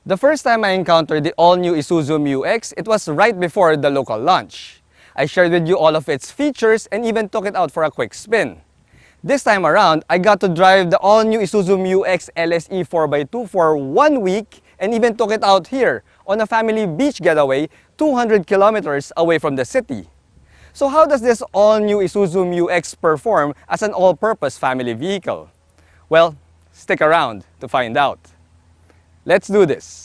The first time I encountered the all-new ISUZU MU-X, it was right before the local launch. I shared with you all of its features and even took it out for a quick spin. This time around, I got to drive the all-new ISUZU MU-X LSE 4x2 for 1 week and even took it out here on a family beach getaway 200 kilometers away from the city. So how does this all-new ISUZU MU-X perform as an all-purpose family vehicle? Well, stick around to find out. Let's do this.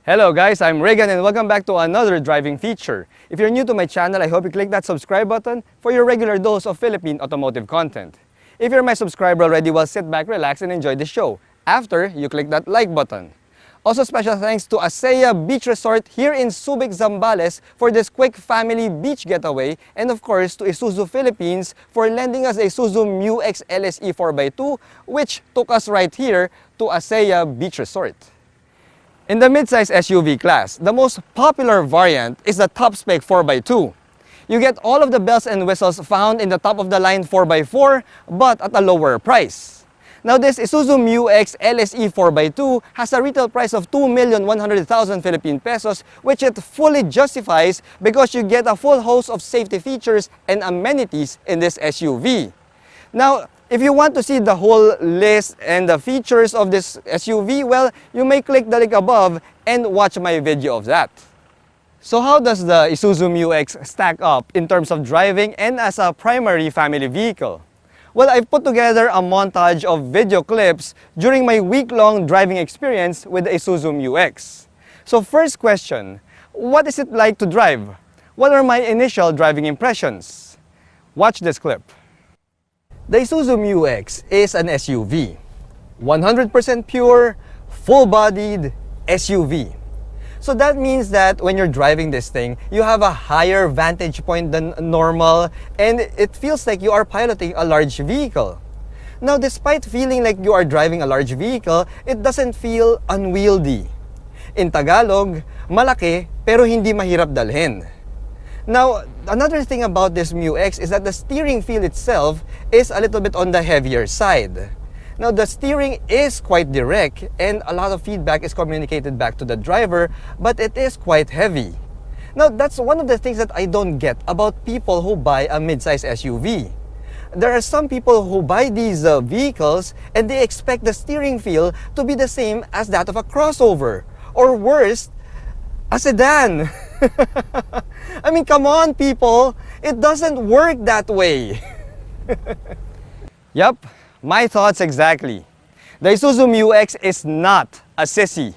Hello guys, I'm Regan and welcome back to another driving feature. If you're new to my channel, I hope you click that subscribe button for your regular dose of Philippine automotive content. If you're my subscriber already, well, sit back, relax, and enjoy the show after you click that like button. Also, special thanks to ACEA Beach Resort here in Subic, Zambales for this quick family beach getaway, and of course to ISUZU Philippines for lending us a ISUZU MU-X LSE 4x2, which took us right here to ACEA Beach Resort. In the midsize SUV class, the most popular variant is the top-spec 4x2. You get all of the bells and whistles found in the top-of-the-line 4x4, but at a lower price. Now this ISUZU MU-X LSE 4x2 has a retail price of 2,100,000 Philippine pesos, which it fully justifies because you get a full host of safety features and amenities in this SUV. Now, if you want to see the whole list and the features of this SUV, well, you may click the link above and watch my video of that. So how does the ISUZU MU-X stack up in terms of driving and as a primary family vehicle? Well, I've put together a montage of video clips during my week-long driving experience with the ISUZU MU-X. So first question, what is it like to drive? What are my initial driving impressions? Watch this clip. The ISUZU MU-X is an SUV, 100% pure, full-bodied SUV. So that means that when you're driving this thing, you have a higher vantage point than normal and it feels like you are piloting a large vehicle. Now, despite feeling like you are driving a large vehicle, it doesn't feel unwieldy. In Tagalog, malaki pero hindi mahirap dalhin. Now, another thing about this MU-X is that the steering feel itself is a little bit on the heavier side. Now, the steering is quite direct and a lot of feedback is communicated back to the driver, but it is quite heavy. Now, that's one of the things that I don't get about people who buy a mid-size SUV. There are some people who buy these vehicles and they expect the steering feel to be the same as that of a crossover, or worse, a sedan. I mean, come on, people. It doesn't work that way. Yup, my thoughts exactly. The ISUZU MU-X is not a sissy.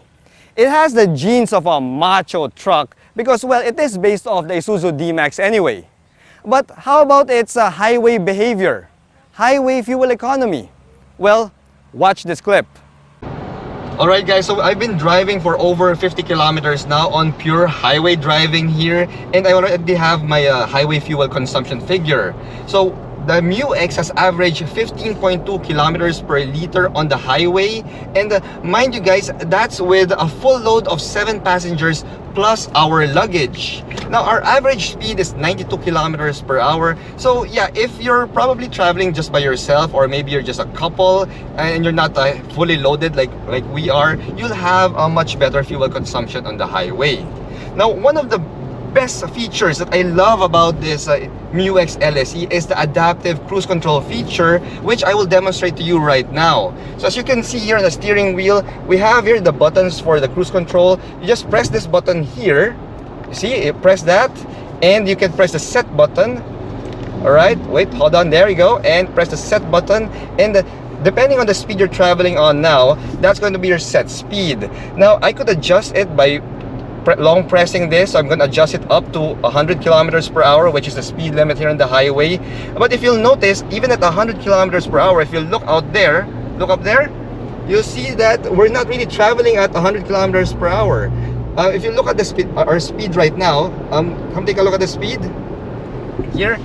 It has the genes of a macho truck because, well, it is based off the ISUZU D-Max anyway. But how about its highway behavior? Highway fuel economy? Well, watch this clip. Alright guys, so I've been driving for over 50 kilometers now on pure highway driving here, and I already have my highway fuel consumption figure. So the MU-X has averaged 15.2 kilometers per liter on the highway, and mind you guys, that's with a full load of 7 passengers plus our luggage. Now our average speed is 92 kilometers per hour. So yeah, if you're probably traveling just by yourself, or maybe you're just a couple and you're not fully loaded like we are, you'll have a much better fuel consumption on the highway. Now, one of the best features that I love about this MU-X LSE is the adaptive cruise control feature, which I will demonstrate to you right now. So as you can see here on the steering wheel, we have here the buttons for the cruise control. You just press this button here. You see, you press that, and you can press the set button. Alright, wait, hold on, there you go, and press the set button, and depending on the speed you're traveling on now, that's going to be your set speed. Now, I could adjust it by long pressing this, so I'm going to adjust it up to 100 kilometers per hour, which is the speed limit here on the highway. But if you'll notice, even at 100 kilometers per hour, if you look out there, look up there, you'll see that we're not really traveling at 100 kilometers per hour. If you look at the speed, our speed right now, come take a look at the speed here.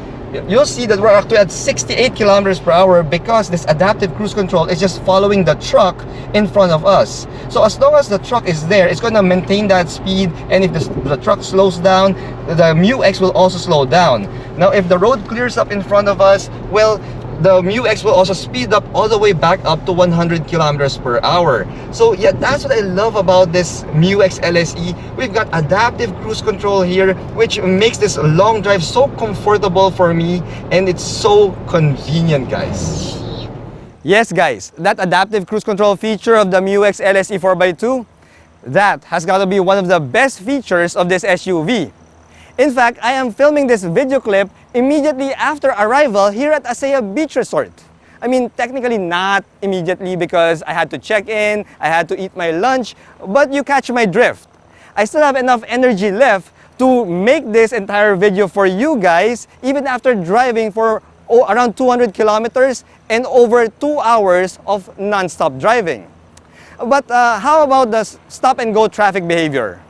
You'll see that we're actually at 68 kilometers per hour because this adaptive cruise control is just following the truck in front of us. So as long as the truck is there, it's going to maintain that speed, and if the truck slows down, the MU-X will also slow down. Now if the road clears up in front of us, well, the MU-X will also speed up all the way back up to 100 kilometers per hour. So yeah, that's what I love about this MU-X LSE. We've got adaptive cruise control here, which makes this long drive so comfortable for me, and it's so convenient, guys. Yes, guys, that adaptive cruise control feature of the MU-X LSE 4x2, that has got to be one of the best features of this SUV. In fact, I am filming this video clip immediately after arrival here at ACEA Beach Resort. I mean, technically not immediately because I had to check in, I had to eat my lunch, but you catch my drift. I still have enough energy left to make this entire video for you guys, even after driving for around 200 kilometers and over 2 hours of non-stop driving. But how about the stop-and-go traffic behavior?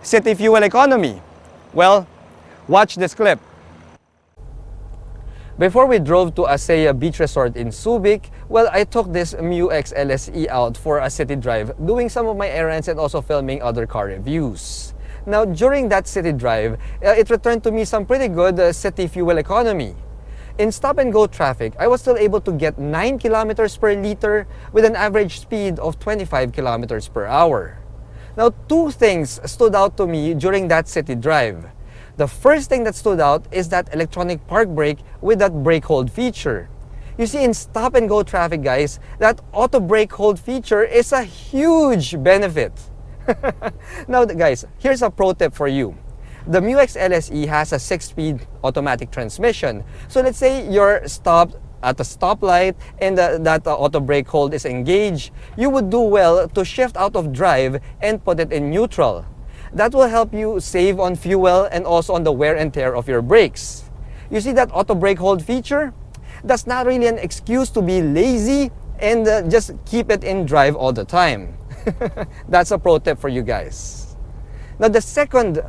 City fuel economy? Well, watch this clip. Before we drove to ACEA Beach Resort in Subic, well, I took this MU-X LSE out for a city drive, doing some of my errands and also filming other car reviews. Now, during that city drive, it returned to me some pretty good city fuel economy. In stop-and-go traffic, I was still able to get 9 kilometers per liter with an average speed of 25 kilometers per hour. Now, two things stood out to me during that city drive. The first thing that stood out is that electronic park brake with that brake hold feature. You see, in stop-and-go traffic, guys, that auto brake hold feature is a huge benefit. Now, guys, here's a pro tip for you. The MU-X LSE has a 6-speed automatic transmission. So let's say you're stopped at a stoplight and that auto brake hold is engaged, you would do well to shift out of drive and put it in neutral. That will help you save on fuel and also on the wear and tear of your brakes. You see that auto brake hold feature? That's not really an excuse to be lazy and just keep it in drive all the time. That's a pro tip for you guys. Now, the second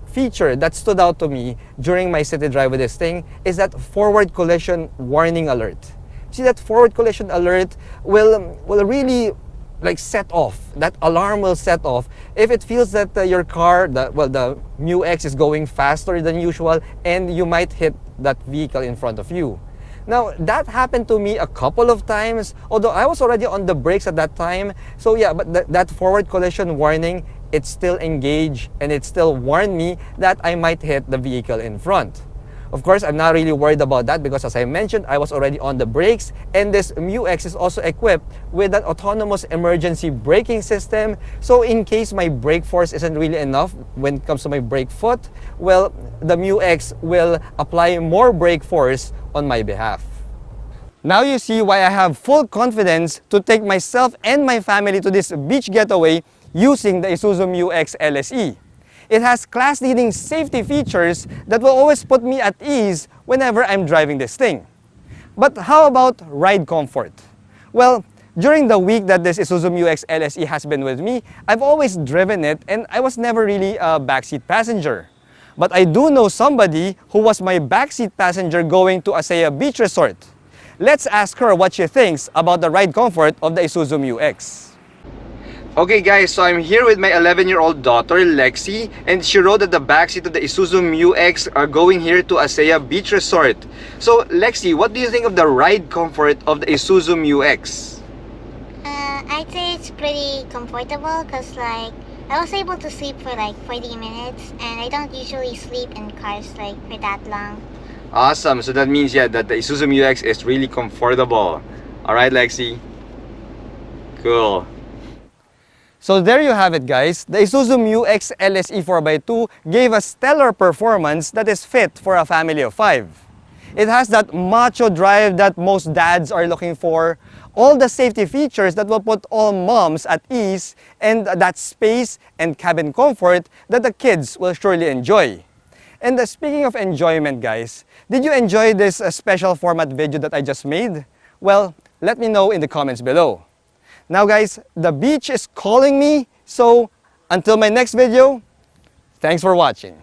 feature that stood out to me during my city drive with this thing is that forward collision warning alert. See, that forward collision alert will really like set off. That alarm will set off if it feels that your car, the MU-X is going faster than usual and you might hit that vehicle in front of you. Now, that happened to me a couple of times, although I was already on the brakes at that time. So yeah, but that forward collision warning, it still engaged and it still warned me that I might hit the vehicle in front. Of course, I'm not really worried about that because, as I mentioned, I was already on the brakes, and this MU-X is also equipped with an autonomous emergency braking system. So in case my brake force isn't really enough when it comes to my brake foot, well, the MU-X will apply more brake force on my behalf. Now you see why I have full confidence to take myself and my family to this beach getaway using the ISUZU MU-X LSE. It has class-leading safety features that will always put me at ease whenever I'm driving this thing. But how about ride comfort? Well, during the week that this ISUZU MU-X LSE has been with me, I've always driven it and I was never really a backseat passenger. But I do know somebody who was my backseat passenger going to ACEA Beach Resort. Let's ask her what she thinks about the ride comfort of the ISUZU MU-X. Okay guys, so I'm here with my 11-year-old daughter, Lexi, and she rode at the backseat of the ISUZU MU-X going here to ACEA Beach Resort. So Lexi, what do you think of the ride comfort of the ISUZU MU-X? I'd say it's pretty comfortable because like I was able to sleep for like 40 minutes and I don't usually sleep in cars like for that long. Awesome, so that means yeah, that the ISUZU MU-X is really comfortable. Alright Lexi? Cool. So there you have it guys, the ISUZU MU-X LSE 4x2 gave a stellar performance that is fit for a family of 5. It has that macho drive that most dads are looking for, all the safety features that will put all moms at ease, and that space and cabin comfort that the kids will surely enjoy. And speaking of enjoyment, guys, did you enjoy this special format video that I just made? Well, let me know in the comments below. Now guys, the beach is calling me, so until my next video, thanks for watching.